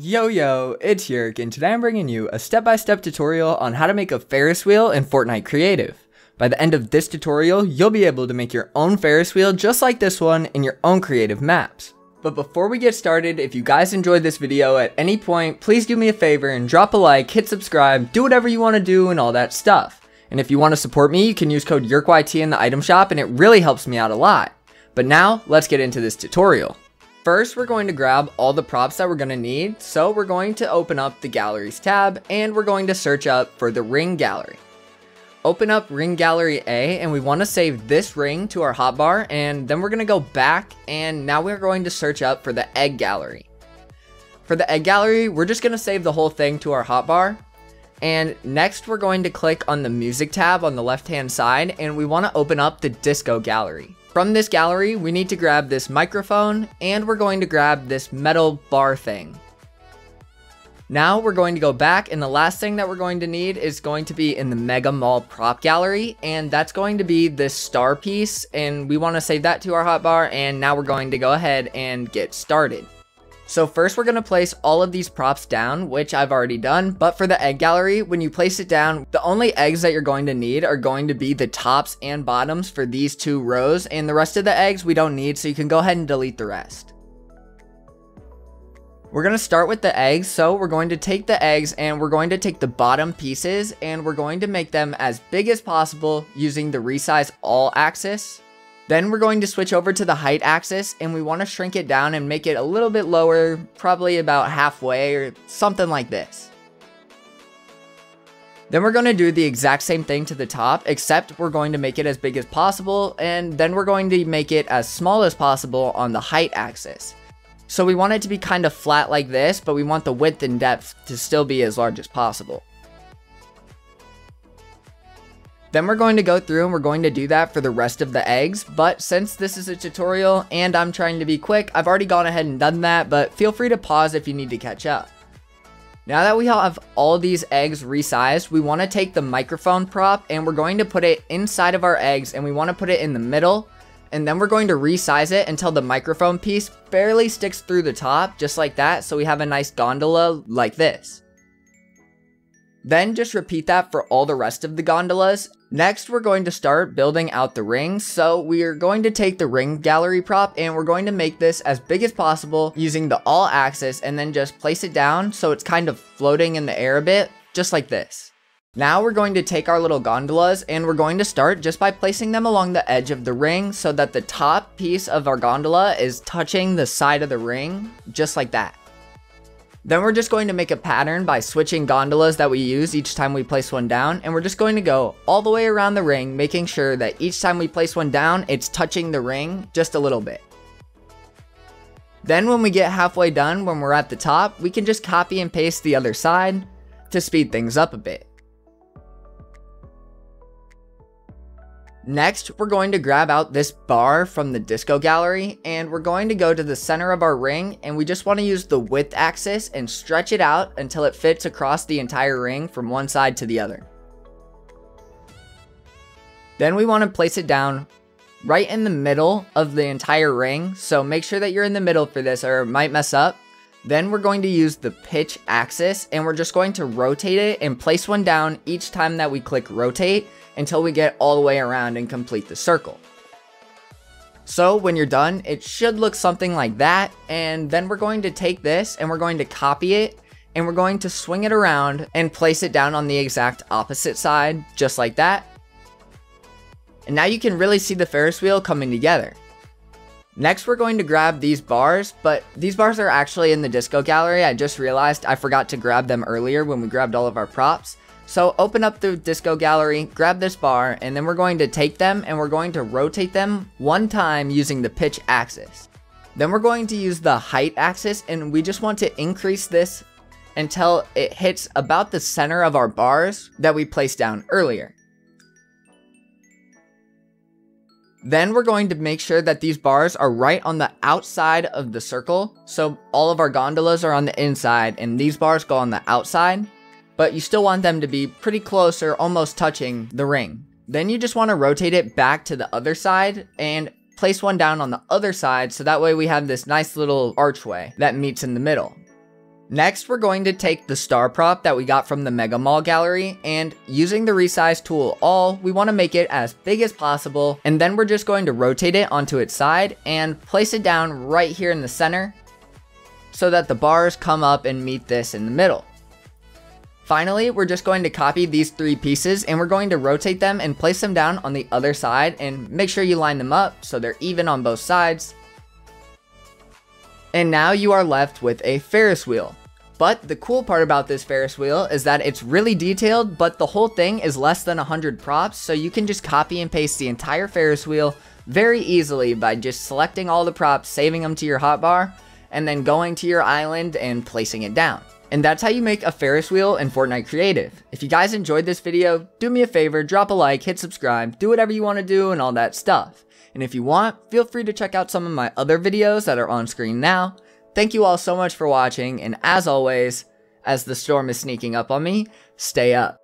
Yo, it's Yerk, and today I'm bringing you a step-by-step tutorial on how to make a Ferris wheel in Fortnite Creative. By the end of this tutorial, you'll be able to make your own Ferris wheel just like this one in your own creative maps. But before we get started, if you guys enjoyed this video at any point, please do me a favor and drop a like, hit subscribe, do whatever you want to do and all that stuff. And if you want to support me, you can use code YerkYT in the item shop and it really helps me out a lot. But now, let's get into this tutorial. First, we're going to grab all the props that we're going to need, so we're going to open up the Galleries tab, and we're going to search up for the Ring Gallery. Open up Ring Gallery A, and we want to save this ring to our hotbar, and then we're going to go back, and now we're going to search up for the Egg Gallery. For the Egg Gallery, we're just going to save the whole thing to our hotbar, and next we're going to click on the Music tab on the left-hand side, and we want to open up the Disco Gallery. From this gallery, we need to grab this microphone, and we're going to grab this metal bar thing. Now we're going to go back, and the last thing that we're going to need is going to be in the Mega Mall prop gallery, and that's going to be this star piece, and we want to save that to our hotbar, and now we're going to go ahead and get started. So first we're going to place all of these props down, which I've already done, but for the egg gallery, when you place it down, the only eggs that you're going to need are going to be the tops and bottoms for these two rows, and the rest of the eggs we don't need, so you can go ahead and delete the rest. We're going to start with the eggs, so we're going to take the eggs and we're going to take the bottom pieces and we're going to make them as big as possible using the resize all axis. Then we're going to switch over to the height axis and we want to shrink it down and make it a little bit lower, probably about halfway or something like this. Then we're going to do the exact same thing to the top, except we're going to make it as big as possible, and then we're going to make it as small as possible on the height axis. So we want it to be kind of flat like this, but we want the width and depth to still be as large as possible. Then we're going to go through and we're going to do that for the rest of the eggs, but since this is a tutorial and I'm trying to be quick, I've already gone ahead and done that, but feel free to pause if you need to catch up. Now that we have all these eggs resized, we want to take the microphone prop and we're going to put it inside of our eggs and we want to put it in the middle, and then we're going to resize it until the microphone piece barely sticks through the top, just like that, so we have a nice gondola like this. Then just repeat that for all the rest of the gondolas. Next, we're going to start building out the rings, so we are going to take the ring gallery prop and we're going to make this as big as possible using the all axis and then just place it down so it's kind of floating in the air a bit, just like this. Now we're going to take our little gondolas and we're going to start just by placing them along the edge of the ring so that the top piece of our gondola is touching the side of the ring, just like that. Then we're just going to make a pattern by switching gondolas that we use each time we place one down, and we're just going to go all the way around the ring, making sure that each time we place one down, it's touching the ring just a little bit. Then when we get halfway done, when we're at the top, we can just copy and paste the other side to speed things up a bit. Next, we're going to grab out this bar from the disco gallery and we're going to go to the center of our ring and we just want to use the width axis and stretch it out until it fits across the entire ring from one side to the other. Then we want to place it down right in the middle of the entire ring, so make sure that you're in the middle for this or it might mess up. Then we're going to use the pitch axis and we're just going to rotate it and place one down each time that we click rotate until we get all the way around and complete the circle. So when you're done, it should look something like that, and then we're going to take this and we're going to copy it and we're going to swing it around and place it down on the exact opposite side, just like that. And now you can really see the Ferris wheel coming together. Next, we're going to grab these bars, but these bars are actually in the disco gallery. I just realized I forgot to grab them earlier when we grabbed all of our props. So open up the disco gallery, grab this bar, and then we're going to take them and we're going to rotate them one time using the pitch axis. Then we're going to use the height axis and we just want to increase this until it hits about the center of our bars that we placed down earlier. Then we're going to make sure that these bars are right on the outside of the circle. So all of our gondolas are on the inside and these bars go on the outside, but you still want them to be pretty close or almost touching the ring. Then you just want to rotate it back to the other side and place one down on the other side so that way we have this nice little archway that meets in the middle. Next, we're going to take the star prop that we got from the Mega Mall gallery, and using the resize tool all, we want to make it as big as possible, and then we're just going to rotate it onto its side and place it down right here in the center so that the bars come up and meet this in the middle. Finally, we're just going to copy these 3 pieces and we're going to rotate them and place them down on the other side, and make sure you line them up so they're even on both sides. And now you are left with a Ferris wheel. But the cool part about this Ferris wheel is that it's really detailed, but the whole thing is less than 100 props, so you can just copy and paste the entire Ferris wheel very easily by just selecting all the props, saving them to your hotbar, and then going to your island and placing it down. And that's how you make a Ferris wheel in Fortnite Creative. If you guys enjoyed this video, do me a favor, drop a like, hit subscribe, do whatever you want to do and all that stuff. And if you want, feel free to check out some of my other videos that are on screen now. Thank you all so much for watching, and as always, as the storm is sneaking up on me, stay up.